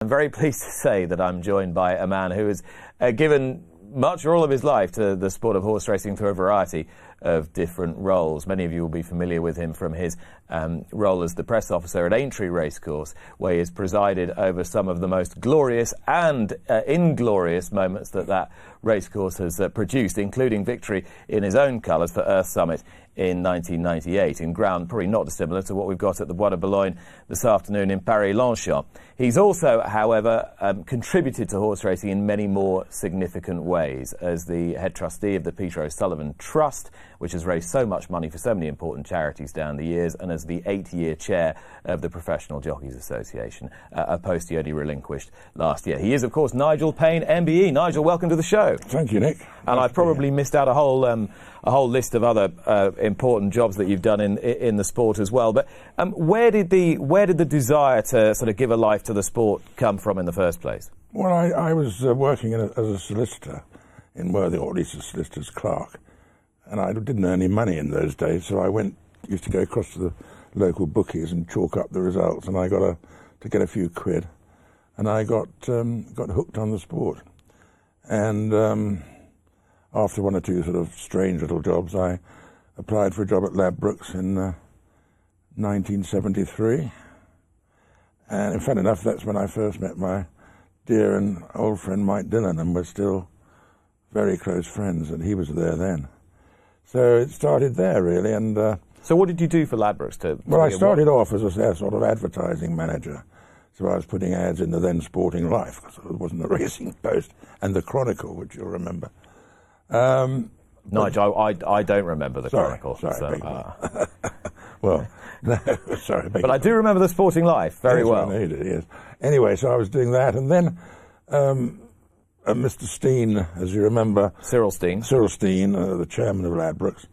I'm very pleased to say that I'm joined by a man who has given much or all of his life to the sport of horse racing through a variety of different roles. Many of you will be familiar with him from his role as the press officer at Aintree racecourse, where he has presided over some of the most glorious and inglorious moments that racecourse has produced, including victory in his own colours for Earth Summit in 1998, in ground probably not dissimilar to what we've got at the Bois de Boulogne this afternoon in Paris-Longchamp. He's also, however, contributed to horse racing in many more significant ways as the head trustee of the Peter O'Sullivan Trust, which has raised so much money for so many important charities down the years, and as the 8-year chair of the Professional Jockeys Association, a post he only relinquished last year. He is, of course, Nigel Payne MBE. Nigel, welcome to the show. Thank you, Nick. And I've probably missed out a whole list of other important jobs that you've done in the sport as well. But where did the desire to sort of give a life to the sport come from in the first place? Well, I was working as a solicitor in Worthing, or at least a solicitor's clerk, and I didn't earn any money in those days, so I used to go across to the local bookies and chalk up the results, and I got to get a few quid, and I got hooked on the sport. And after one or two sort of strange little jobs, I applied for a job at Ladbrokes in 1973. And in fact enough, that's when I first met my dear and old friend Mike Dillon, and we're still very close friends, and he was there then. So it started there, really. And so what did you do for Ladbrokes? Well, I started off as a sort of advertising manager. So I was putting ads in the then Sporting Life, because it wasn't the Racing Post, and the Chronicle, which you'll remember. Nigel, I don't remember the Chronicle. Sorry, well, no, sorry. But I do remember the Sporting Life very well. I did, yes. Anyway, so I was doing that, and then Mr. Steen, as you remember... Cyril Steen, the chairman of Ladbrokes,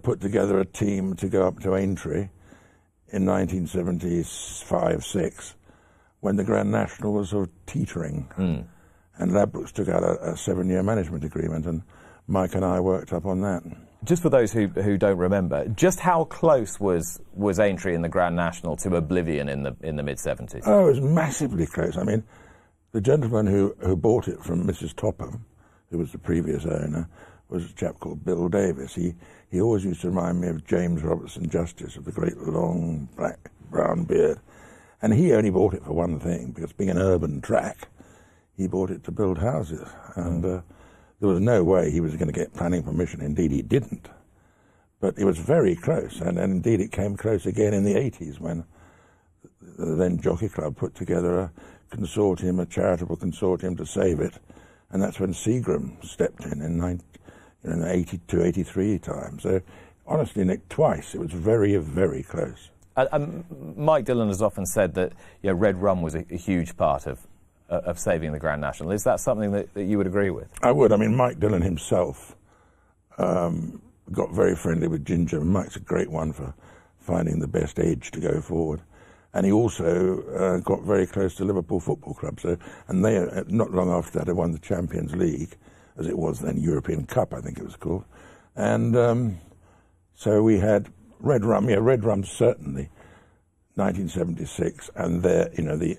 put together a team to go up to Aintree in 1975-6, when the Grand National was sort of teetering. And Ladbrokes took out a 7-year management agreement, and Mike and I worked up on that. Just for those who don't remember, just how close was Aintree in the Grand National to oblivion in the mid-70s? Oh, it was massively close. I mean, the gentleman who bought it from Mrs. Topham, who was the previous owner, was a chap called Bill Davis. He always used to remind me of James Robertson Justice, of the great long black brown beard. And he only bought it for one thing, because being an urban track, he bought it to build houses, and there was no way he was going to get planning permission. Indeed, he didn't. But it was very close, and indeed it came close again in the 80s, when the then Jockey Club put together a consortium, a charitable consortium to save it, and that's when Seagram stepped in the 82, 83 time. So honestly, Nick, twice. It was very, very close. Mike Dillon has often said that Red Rum was a huge part of saving the Grand National. Is that something that you would agree with? I would. I mean, Mike Dillon himself got very friendly with Ginger. Mike's a great one for finding the best edge to go forward. And he also got very close to Liverpool Football Club. And they, not long after that, had won the Champions League, as it was then European Cup, I think it was called. And so we had Red Rum. Yeah, Red Rum certainly, 1976, and the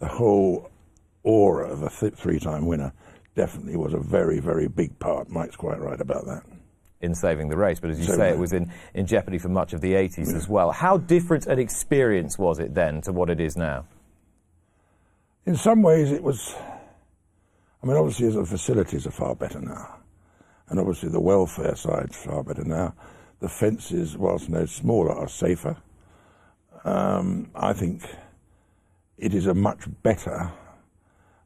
whole aura of a three-time winner definitely was a very, very big part. Mike's quite right about that. In saving the race, but as you say, it was in jeopardy for much of the 80s as well. How different an experience was it then to what it is now? In some ways it was, I mean, obviously the facilities are far better now, and obviously the welfare side's far better now. The fences, whilst no smaller, are safer. I think it is a much better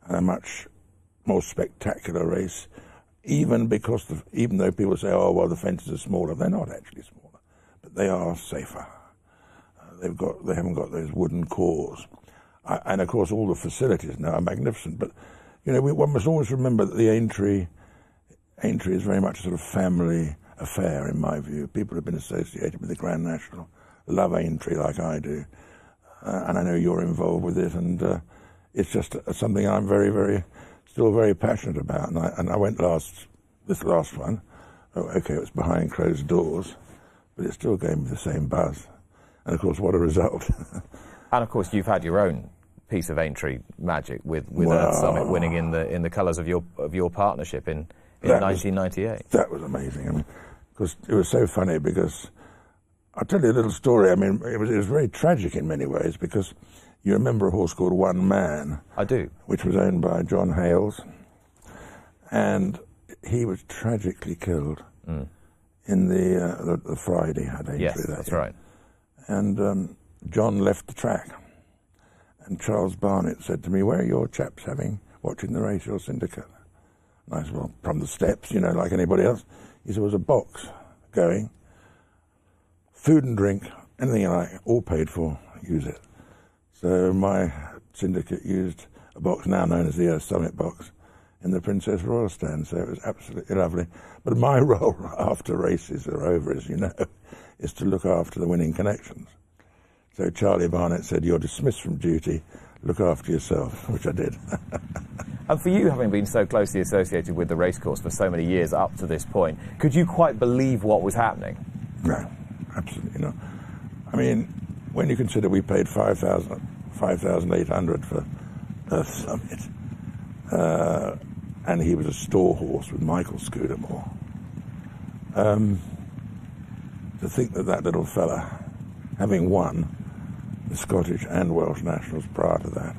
and a much more spectacular race, even though people say, oh, well, the fences are smaller. They're not actually smaller, but they are safer. They haven't got those wooden cores. And, of course, all the facilities now are magnificent. But, one must always remember that the Aintree is very much a sort of family affair, in my view. People have been associated with the Grand National, love Aintree like I do. And I know you're involved with it, and it's just something I'm still very passionate about. And I went this last one. Oh, okay, it was behind closed doors, but it still gave me the same buzz. And of course, what a result. And of course, you've had your own piece of Aintree magic with Earth Summit winning in the colours of your partnership in 1998. That was amazing. I mean, because it was so funny. Because I'll tell you a little story. I mean, it was very tragic in many ways, because you remember a horse called One Man. I do. Which was owned by John Hales, and he was tragically killed in the Friday at Aintree. Yes, that's right. And John left the track, and Charles Barnett said to me, "Where are your chaps watching the race, your syndicate?" And I said, "Well, from the steps, like anybody else." He said, "There was a box going, food and drink, anything you like, all paid for, use it." So my syndicate used a box now known as the Earth Summit box in the Princess Royal stand, so it was absolutely lovely. But my role after races are over, as you know, is to look after the winning connections. So Charlie Barnett said, "You're dismissed from duty, look after yourself," which I did. And for you, having been so closely associated with the racecourse for so many years up to this point, could you quite believe what was happening? No, absolutely not. I mean, when you consider we paid $5,800 for Earth Summit, and he was a store horse with Michael Scudamore, to think that little fella, having won the Scottish and Welsh Nationals prior to that,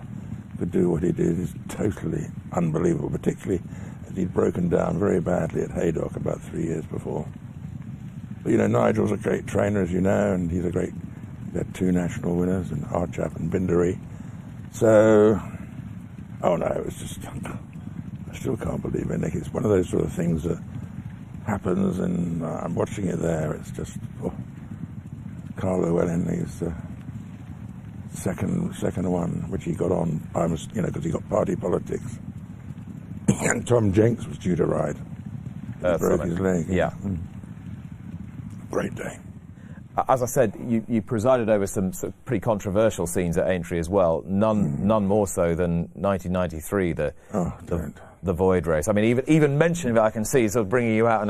could do what he did is totally unbelievable, particularly as he'd broken down very badly at Haydock about 3 years before. But, Nigel's a great trainer, as you know, and he had 2 national winners, and Archap and Bindery. So, it was just, I still can't believe it, Nick. It's one of those sort of things that happens, and I'm watching it there. It's just, Carl Llewellyn, he's the second one, which he got on, because he got party politics. And Tom Jenks was due to ride. He broke his leg. Yeah. Great day. As I said, you presided over some sort of pretty controversial scenes at Aintree as well. None more so than 1993, the Void race. I mean, even mentioning that, I can see sort of bringing you out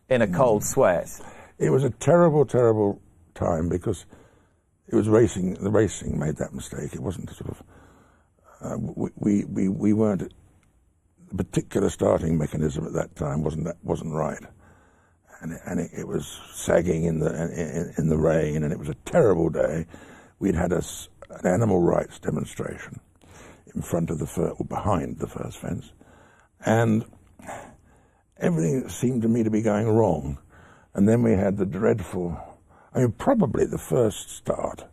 in a cold sweat. It was a terrible, terrible time, because it was racing. The racing made that mistake. It wasn't sort of. We weren't. The particular starting mechanism at that time wasn't right. And it was sagging in the rain, and it was a terrible day. We'd had an animal rights demonstration in front of behind the first fence, and everything seemed to me to be going wrong. And then we had the dreadful. Probably the first start,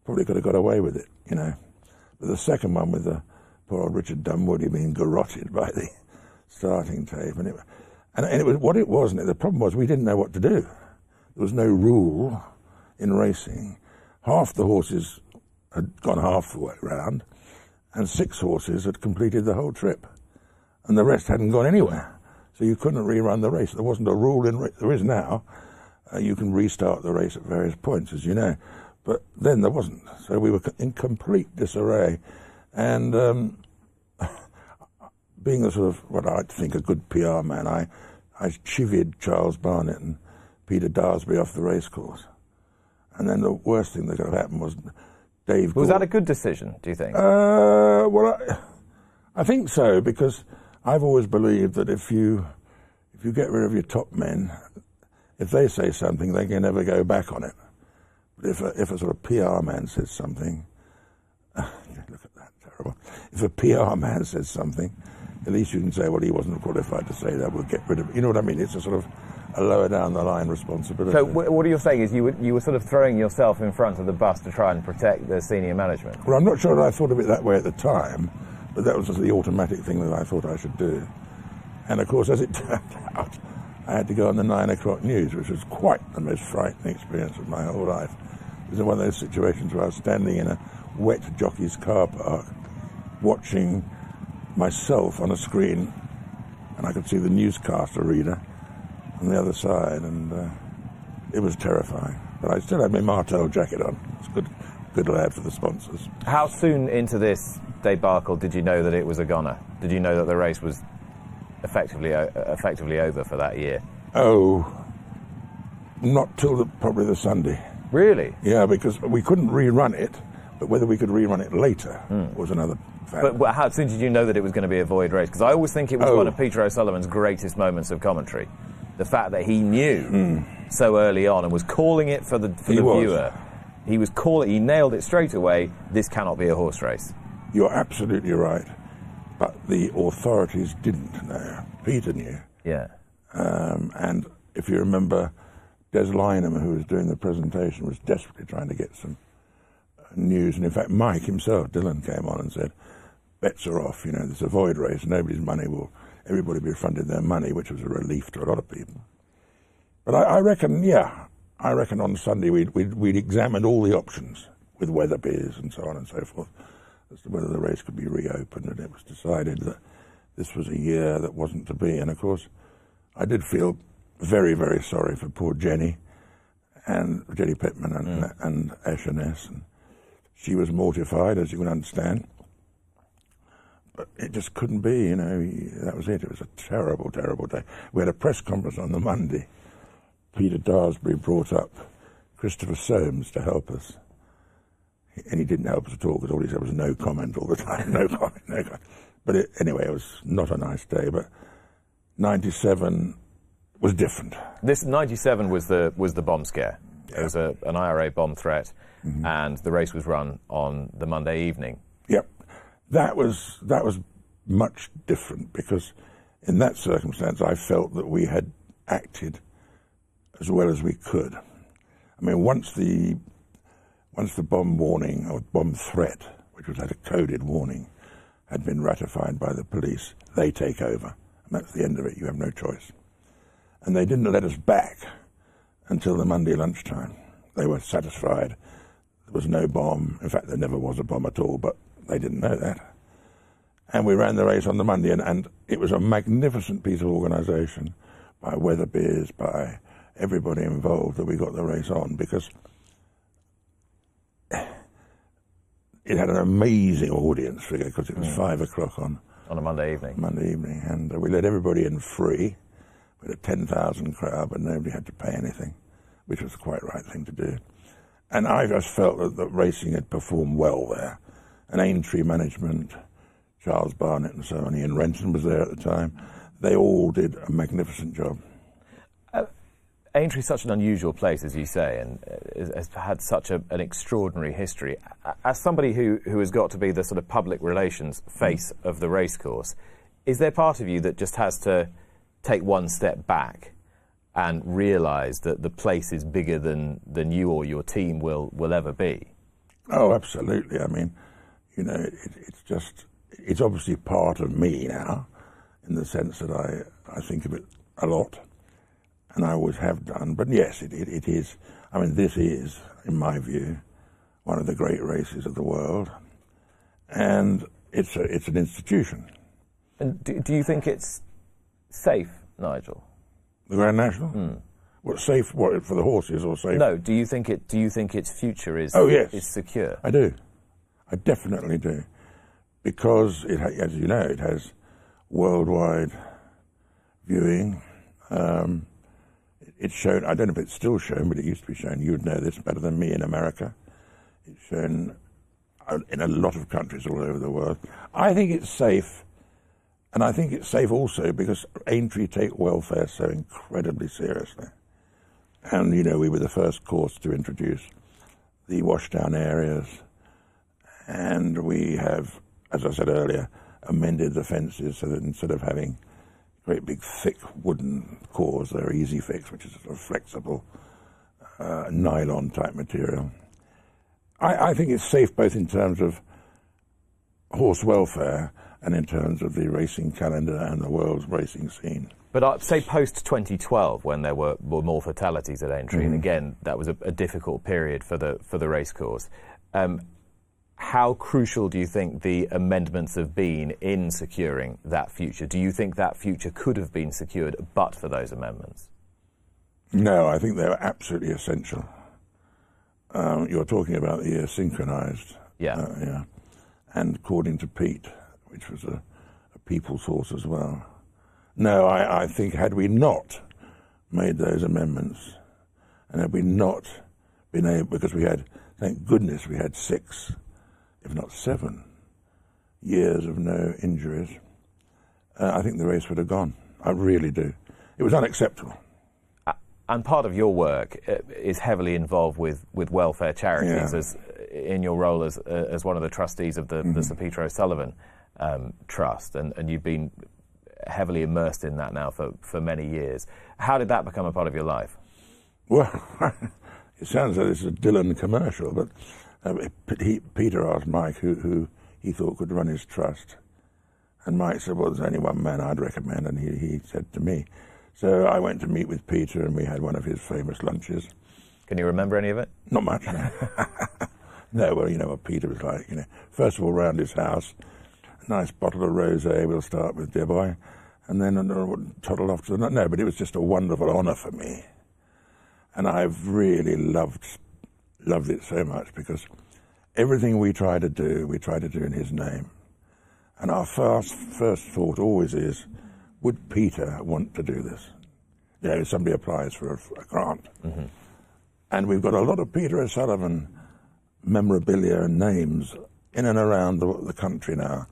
probably could have got away with it, But the second one with the poor old Richard Dunwoody being garroted by the starting tape, and it was what it was. And the problem was we didn't know what to do. There was no rule in racing. Half the horses had gone half the way round, and 6 horses had completed the whole trip, and the rest hadn't gone anywhere. So you couldn't rerun the race. There wasn't a rule in there is now. You can restart the race at various points, as you know, but then there wasn't. So we were in complete disarray, and being a sort of what I think a good PR man, I chivied Charles Barnett and Peter Daresbury off the racecourse, and then the worst thing that could have happened was Dave. Was that a good decision, do you think? Well, I think so, because I've always believed that if you get rid of your top men, if they say something, they can never go back on it. But if a sort of PR man says something, look at that, terrible. If a PR man says something, at least you can say, well, he wasn't qualified to say that, we'll get rid of it. You know what I mean? It's a sort of a lower down the line responsibility. So what you're saying is you were sort of throwing yourself in front of the bus to try and protect the senior management? Well, I'm not sure that I thought of it that way at the time, but that was just the automatic thing that I thought I should do. And of course, as it turned out, I had to go on the 9 o'clock news, which was quite the most frightening experience of my whole life. It was one of those situations where I was standing in a wet jockey's car park, watching myself on a screen, and I could see the newscaster reader on the other side, and it was terrifying. But I still had my Martel jacket on. It's good lad for the sponsors. How soon into this debacle did you know that it was a goner? Did you know that the race was effectively over for that year? Oh, not till probably the Sunday. Really? Yeah, because we couldn't rerun it. But whether we could rerun it later was another factor. But how soon did you know that it was going to be a void race? Because I always think it was one of Peter O'Sullivan's greatest moments of commentary. The fact that he knew so early on and was calling it for the viewer. He nailed it straight away. This cannot be a horse race. You're absolutely right. But the authorities didn't know. Peter knew. Yeah. And if you remember, Des Lynam, who was doing the presentation, was desperately trying to get some news. And in fact, Mike himself, Dylan, came on and said, bets are off, there's a void race, everybody will be refunded their money, which was a relief to a lot of people. But I reckon on Sunday we'd examined all the options with Weatherby's and so on and so forth as to whether the race could be reopened, and it was decided that this was a year that wasn't to be. And of course, I did feel very, very sorry for poor Jenny Pittman and Ash&S. And she was mortified, as you can understand. But it just couldn't be, that was it. It was a terrible, terrible day. We had a press conference on the Monday. Peter Darsbury brought up Christopher Soames to help us. And he didn't help us at all, because all he said was no comment all the time, no comment, no comment. But anyway, it was not a nice day. But 97 was different. This 97 was the bomb scare. Yeah. It was an IRA bomb threat, and the race was run on the Monday evening. Yep. That was much different, because in that circumstance I felt that we had acted as well as we could. I mean, once the bomb warning or bomb threat, which was a coded warning, had been ratified by the police, they take over. And that's the end of it. You have no choice. And they didn't let us back until the Monday lunchtime. They were satisfied there was no bomb. In fact, there never was a bomb at all, but they didn't know that. And we ran the race on the Monday, and it was a magnificent piece of organisation by Weatherby's, by everybody involved, that we got the race on, because it had an amazing audience figure, because it was 5 o'clock on a Monday evening. And we let everybody in free. We had a 10,000 crowd, but nobody had to pay anything, which was the quite right thing to do. And I just felt that racing had performed well there. And Aintree management, Charles Barnett and so on, Ian Renton was there at the time, they all did a magnificent job. Aintree is such an unusual place, as you say, and has had such an extraordinary history. As somebody who has got to be the sort of public relations face of the racecourse, is there part of you that just has to take one step back and realise that the place is bigger than you or your team will ever be? Oh, absolutely. I mean, it's obviously part of me now, in the sense that I think of it a lot. And I always have done. But yes, it is. I mean, this is, in my view, one of the great races of the world. And it's an institution. And do you think it's safe, Nigel? The Grand National? What, safe for the horses, or safe? No, do you think its future is is secure? I do. I definitely do. Because, as you know, it has worldwide viewing. It's shown, I don't know if it's still shown, but it used to be shown, you would know this better than me, in America. It's shown in a lot of countries all over the world. I think it's safe, and I think it's safe also because Aintree take welfare so incredibly seriously. And, we were the first course to introduce the washdown areas, and we have, as I said earlier, amended the fences so that instead of having great big thick wooden cores, they're easy fix, which is a sort of flexible nylon type material. I think it's safe both in terms of horse welfare and in terms of the racing calendar and the world's racing scene. But say post-2012, when there were more fatalities at Aintree, and again, that was a difficult period for the racecourse. How crucial do you think the amendments have been in securing that future? Do you think that future could have been secured but for those amendments? No, I think they were absolutely essential. You're talking about the year synchronised. Yeah. And according to Pete, which was a people's horse as well. No, I think had we not made those amendments, and had we not been able, because we had, thank goodness, we had 6 if not 7 years of no injuries, I think the race would have gone. I really do. It was unacceptable. And part of your work is heavily involved with welfare charities, as in your role as one of the trustees of the Sir Peter O'Sullivan Trust, and you've been heavily immersed in that now for many years. How did that become a part of your life? Well, it sounds like this is a Dylan commercial, but Peter asked Mike who he thought could run his trust, and Mike said, well, there's only one man I'd recommend, and he said to me. So I went to meet with Peter, and we had one of his famous lunches. Can you remember any of it? Not much. No, well, you know what Peter was like. First of all, round his house, a nice bottle of rosé. We'll start with, dear boy, and then toddle off to the. No, but it was just a wonderful honour for me, and I've really loved it so much because everything we try to do in his name, and our first thought always is, would Peter want to do this? If somebody applies for a grant. Mm-hmm. And we've got a lot of Peter O'Sullivan memorabilia and names in and around the country now.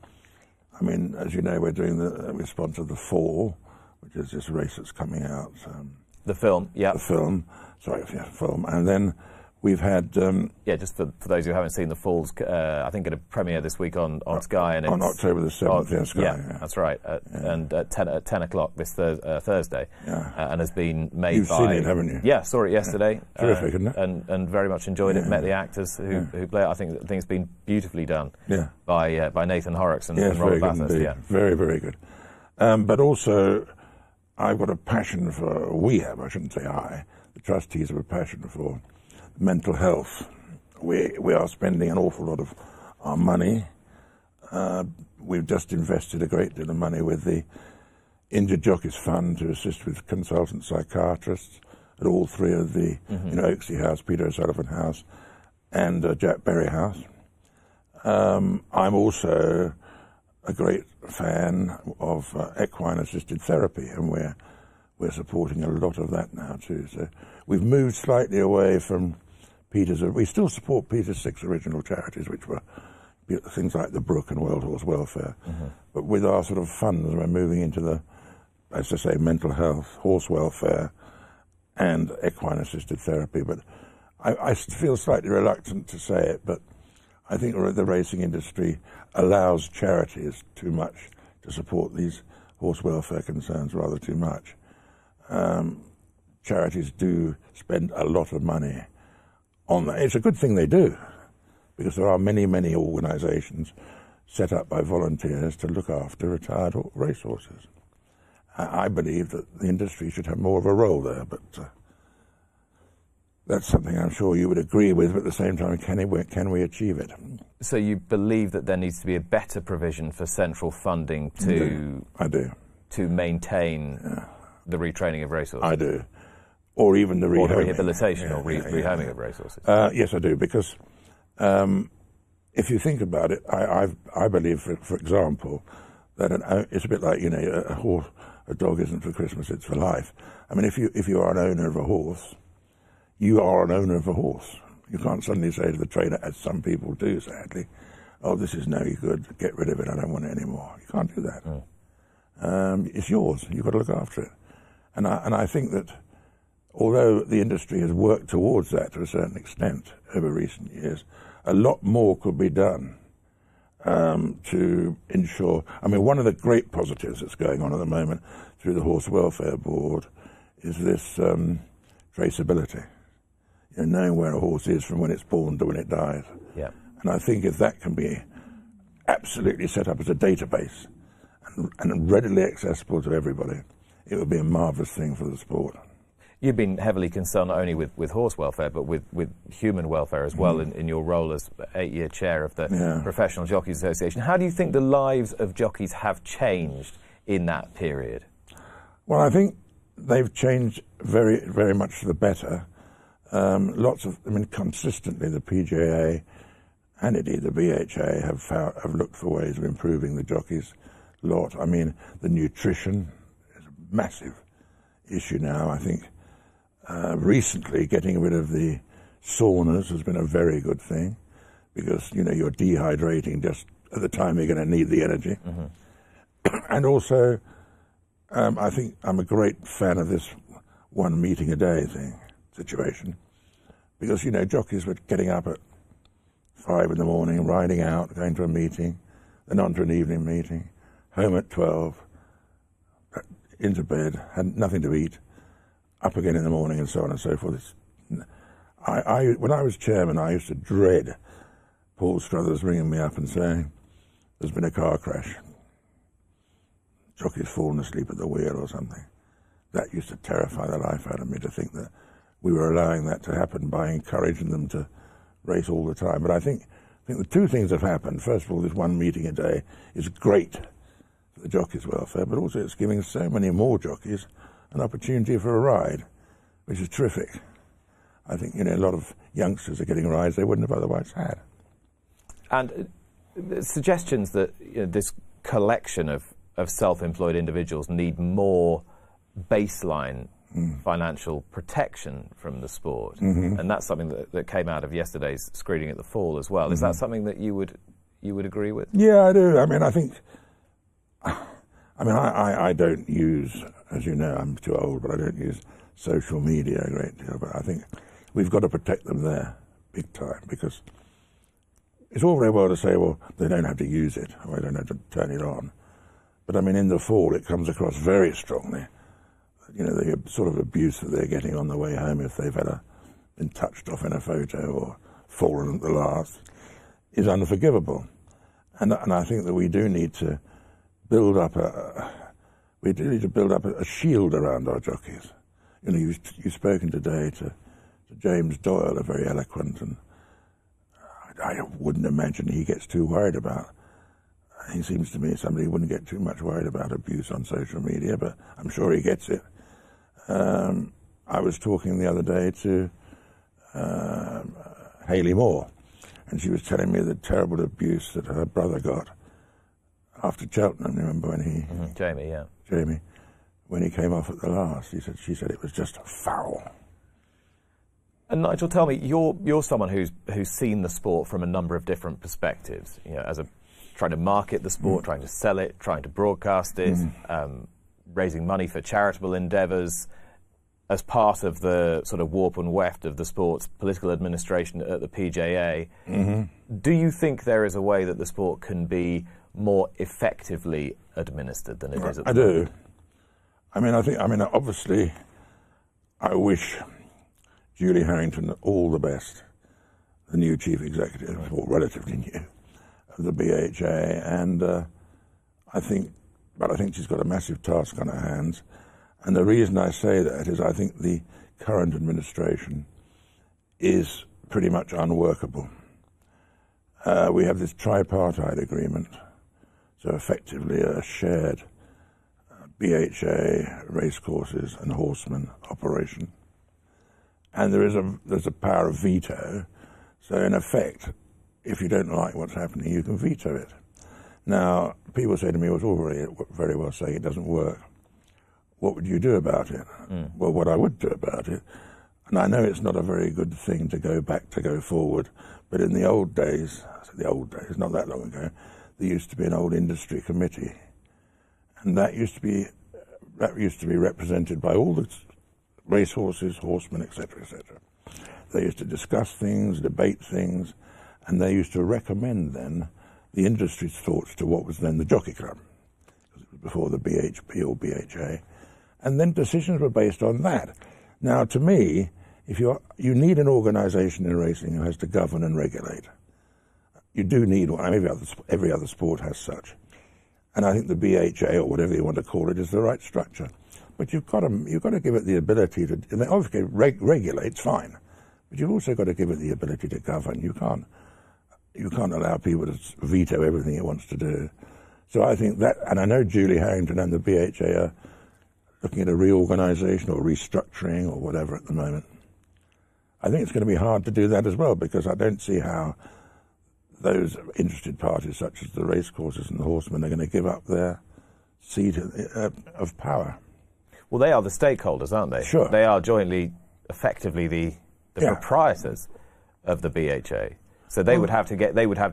I mean, as you know, we sponsored The Fall, which is this race that's coming out. The film, yeah. The film, film. And then we've had... just for those who haven't seen The Falls, I think at a premiere this week on Sky. And on October the 7th on Sky. Yeah, that's right. And at 10 o'clock this Thursday. Yeah. And has been made You've by... seen it, haven't you? Yeah, saw it yesterday. Yeah. Terrific, isn't it? And very much enjoyed it, met the actors who play it. I think it's been beautifully done by Nathan Horrocks and Robert Bathurst. Yeah, very, very good. But also, I've got a passion for... I shouldn't say I. The trustees have a passion for mental health. We are spending an awful lot of our money. We've just invested a great deal of money with the Injured Jockeys Fund to assist with consultant psychiatrists at all 3 of the Oaksey House, Peter O'Sullivan House, and Jack Berry House. I'm also a great fan of equine-assisted therapy, and we're supporting a lot of that now too. So we've moved slightly away from Peter's. We still support Peter's 6 original charities, which were things like the Brook and World Horse Welfare. Mm-hmm. But with our sort of funds, we're moving into the, as I say, mental health, horse welfare, and equine-assisted therapy. But I feel slightly reluctant to say it, but I think the racing industry allows charities too much to support these horse welfare concerns, rather too much. Charities do spend a lot of money on that. It's a good thing they do, because there are many, many organisations set up by volunteers to look after retired racehorses. I believe that the industry should have more of a role there, but that's something I'm sure you would agree with, but at the same time, can we achieve it? So you believe that there needs to be a better provision for central funding I do. To maintain the retraining of racehorses? I do. Or even the rehabilitation or rehoming of racehorses? Yes, I do, because if you think about it, I believe, for example, that it's a bit like, a dog isn't for Christmas, it's for life. I mean, if you are an owner of a horse, you are an owner of a horse. You can't suddenly say to the trainer, as some people do, sadly, oh, this is no good, get rid of it, I don't want it anymore. You can't do that. Mm. It's yours, you've got to look after it. And I think that although the industry has worked towards that to a certain extent over recent years, a lot more could be done to ensure... I mean, one of the great positives that's going on at the moment through the Horse Welfare Board is this traceability. Knowing where a horse is from when it's born to when it dies. Yeah. And I think if that can be absolutely set up as a database and readily accessible to everybody, it would be a marvellous thing for the sport. You've been heavily concerned not only with horse welfare, but with human welfare as well in your role as 8-year chair of the Professional Jockeys Association. How do you think the lives of jockeys have changed in that period? Well, I think they've changed very, very much for the better. Consistently the PJA and indeed the BHA have looked for ways of improving the jockeys' lot. I mean, the nutrition is a massive issue now. I think recently getting rid of the saunas has been a very good thing, because, you're dehydrating just at the time you're going to need the energy. And also, I think I'm a great fan of this one meeting a day situation, because, jockeys were getting up at 5 in the morning, riding out, going to a meeting, then on to an evening meeting, home at 12, into bed, had nothing to eat, up again in the morning, and so on and so forth. When I was chairman, I used to dread Paul Struthers ringing me up and saying, there's been a car crash. Jockey's fallen asleep at the wheel or something. That used to terrify the life out of me, to think that we were allowing that to happen by encouraging them to race all the time. But I think the two things have happened. First of all, this one meeting a day is great for the jockeys' welfare, but also it's giving so many more jockeys an opportunity for a ride, which is terrific. I think, a lot of youngsters are getting rides they wouldn't have otherwise had. And suggestions that this collection of self-employed individuals need more baseline financial protection from the sport, and that's something that came out of yesterday's screening at the Fall as well. Is that something that you would agree with? Yeah, I do. I don't use, as you know, I'm too old, but I don't use social media a great deal. But I think we've got to protect them there, big time, because it's all very well to say, well, they don't have to use it, or they don't have to turn it on. But in the Fall, it comes across very strongly, the sort of abuse that they're getting on the way home if they've been touched off in a photo or fallen at the last, is unforgivable. And I think that we do need to build up a shield around our jockeys. You've spoken today to James Doyle, a very eloquent, and I wouldn't imagine he gets too worried about. He seems to me somebody who wouldn't get too much worried about abuse on social media, but I'm sure he gets it. I was talking the other day to Hayley Moore, and she was telling me the terrible abuse that her brother got after Cheltenham. Remember when he... Jamie, when he came off at the last, she said it was just foul. And Nigel, tell me, you're someone who's seen the sport from a number of different perspectives. Trying to market the sport, trying to sell it, trying to broadcast it, raising money for charitable endeavours, as part of the sort of warp and weft of the sport's political administration at the PJA. Do you think there is a way that the sport can be more effectively administered than it is at the moment? I do. Obviously, I wish Julie Harrington all the best, the new chief executive, or relatively new, of the BHA, and I think she's got a massive task on her hands. And the reason I say that is I think the current administration is pretty much unworkable. We have this tripartite agreement, so effectively a shared BHA, racecourses and horsemen operation. And there's a power of veto, so in effect, if you don't like what's happening, you can veto it. Now, people say to me, well, it's all very well saying it doesn't work. What would you do about it? Well, what I would do about it, and I know it's not a very good thing to go forward, but in the old days, not that long ago, there used to be an old industry committee, and that used to be represented by all the racehorses, horsemen, etc., etc. They used to discuss things, debate things, and they used to recommend then the industry's thoughts to what was then the Jockey Club, before the BHP or BHA, and then decisions were based on that. Now, to me, if you need an organisation in racing who has to govern and regulate. You do need one. Every other sport has such, and I think the BHA or whatever you want to call it is the right structure. But you've got to give it the ability to. And obviously, regulate's fine, but you've also got to give it the ability to govern. You can't allow people to veto everything it wants to do. So I think that, and I know Julie Harrington and the BHA are looking at a reorganisation or restructuring or whatever at the moment. I think it's going to be hard to do that as well, because I don't see how those interested parties, such as the racecourses and the horsemen, are going to give up their seat of power. Well, they are the stakeholders, aren't they? Sure. They are jointly, effectively, the proprietors of the BHA. So they would have to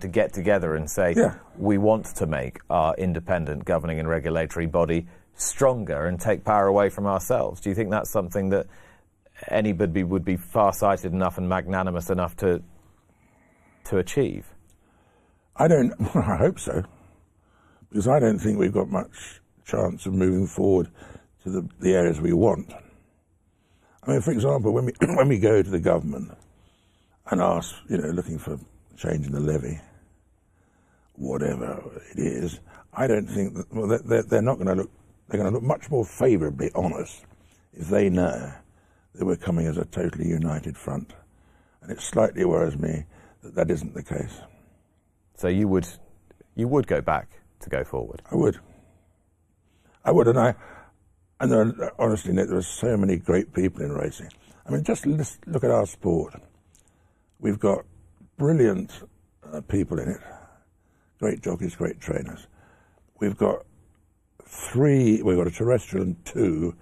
get together and say, we want to make our independent governing and regulatory body stronger and take power away from ourselves. Do you think that's something that anybody would be far-sighted enough and magnanimous enough to achieve? I hope so, because I don't think we've got much chance of moving forward to the areas we want. I mean, for example, when we go to the government and ask, looking for changing the levy, whatever it is, I don't think that, well, they're not going to look, they're going to look much more favourably on us if they know that we're coming as a totally united front. And it slightly worries me that isn't the case. So you would go back to go forward? I would, and honestly, Nick, there are so many great people in racing. I mean, just look at our sport. We've got brilliant people in it, great jockeys, great trainers. We've got a terrestrial and 2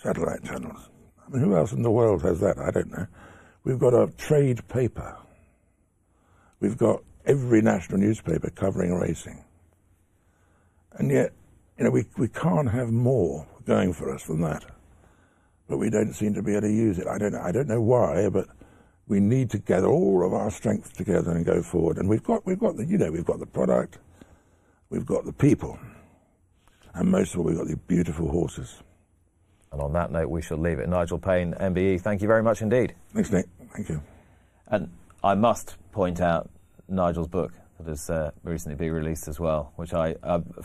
satellite channels. I mean, who else in the world has that? I don't know. We've got a trade paper. We've got every national newspaper covering racing. And yet, we can't have more going for us than that. But we don't seem to be able to use it. I don't know why, but we need to gather all of our strength together and go forward. And we've got the product, we've got the people, and most of all, we've got the beautiful horses. And on that note, we shall leave it. Nigel Payne MBE, thank you very much indeed. Thanks, Nick. Thank you. And I must point out Nigel's book that has recently been released as well, which I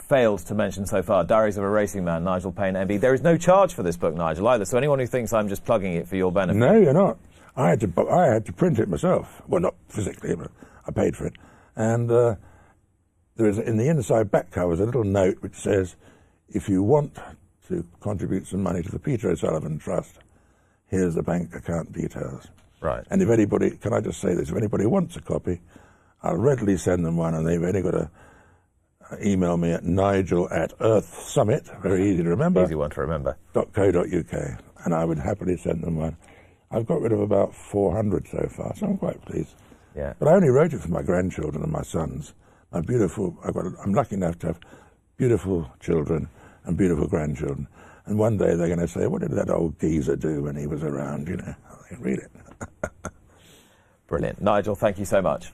failed to mention so far, Diaries of a Racing Man, Nigel Payne MBE. There is no charge for this book, Nigel, either, so anyone who thinks I'm just plugging it for your benefit... No, you're not. I had to print it myself. Well, not physically, but I paid for it. And there is, in the inside back cover, is a little note which says, if you want to contribute some money to the Peter O'Sullivan Trust, here's the bank account details. Right. And if anybody, can I just say this, if anybody wants a copy, I'll readily send them one, and they've only got to email me at nigel@earthsummit, very easy to remember. Easy one to remember. .co.uk, and I would happily send them one. I've got rid of about 400 so far, so I'm quite pleased. Yeah. But I only wrote it for my grandchildren and my sons. I'm lucky enough to have beautiful children and beautiful grandchildren. And one day they're going to say, what did that old geezer do when he was around, They can read it. Brilliant. Nigel, thank you so much.